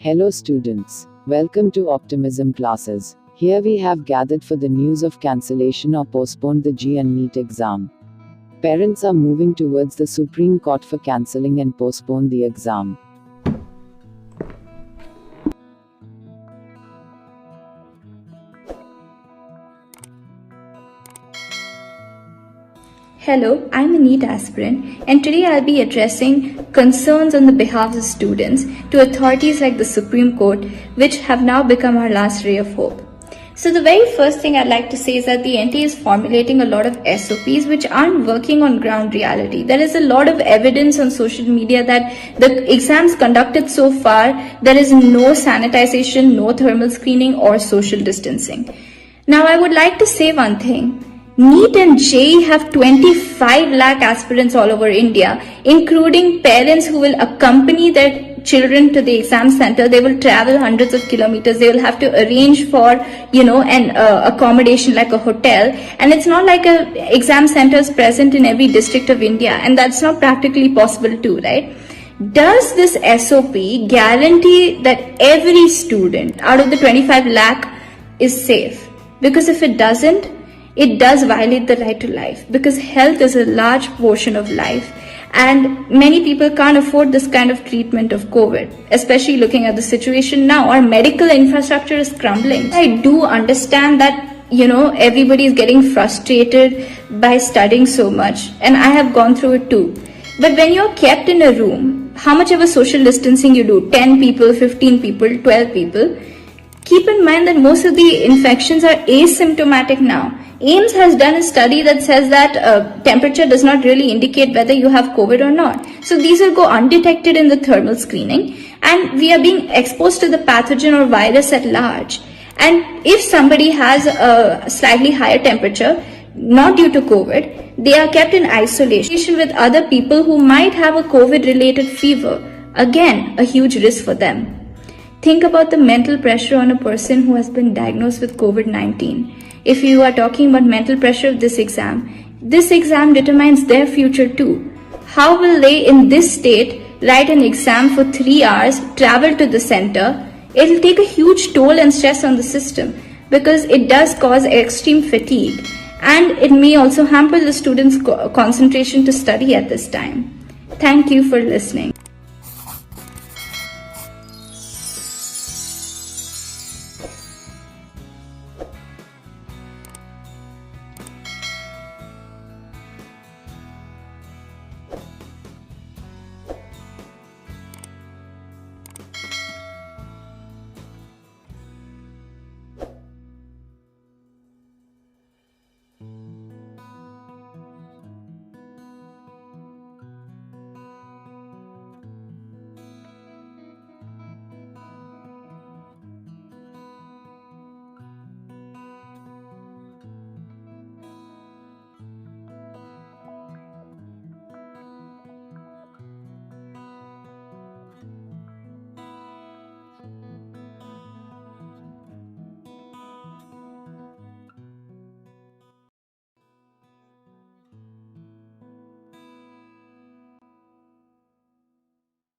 Hello students, welcome to Optimism classes. Here we have gathered for the news of cancellation or postponed the JEE and NEET exam. Parents are moving towards the Supreme Court for cancelling and postpone the exam. Hello, I'm a NEET aspirant, and today I'll be addressing concerns on the behalf of students to authorities like the Supreme Court, which have now become our last ray of hope. So the very first thing I'd like to say is that the NTA is formulating a lot of SOPs which aren't working on ground reality. There is a lot of evidence on social media that the exams conducted so far, there is no sanitization, no thermal screening or social distancing. Now I would like to say one thing. NEET and JEE have 25 lakh aspirants all over India, including parents who will accompany their children to the exam center. They will travel hundreds of kilometers. They will have to arrange for, an accommodation like a hotel. And it's not like a exam center is present in every district of India, and that's not practically possible too, right? Does this SOP guarantee that every student out of the 25 lakh is safe? Because if it doesn't, it does violate the right to life, because health is a large portion of life and many people can't afford this kind of treatment of COVID, especially looking at the situation now. Our medical infrastructure is crumbling. I do understand that, everybody is getting frustrated by studying so much, and I have gone through it too. But when you're kept in a room, how much of a social distancing you do, 10 people, 15 people, 12 people, keep in mind that most of the infections are asymptomatic now. AIMS has done a study that says that temperature does not really indicate whether you have COVID or not. So these will go undetected in the thermal screening, and we are being exposed to the pathogen or virus at large. And if somebody has a slightly higher temperature, not due to COVID, they are kept in isolation with other people who might have a COVID-related fever. Again, a huge risk for them. Think about the mental pressure on a person who has been diagnosed with COVID-19. If you are talking about mental pressure of this exam determines their future too. How will they in this state write an exam for 3 hours, travel to the center? It will take a huge toll and stress on the system, because it does cause extreme fatigue, and it may also hamper the students' concentration to study at this time. Thank you for listening.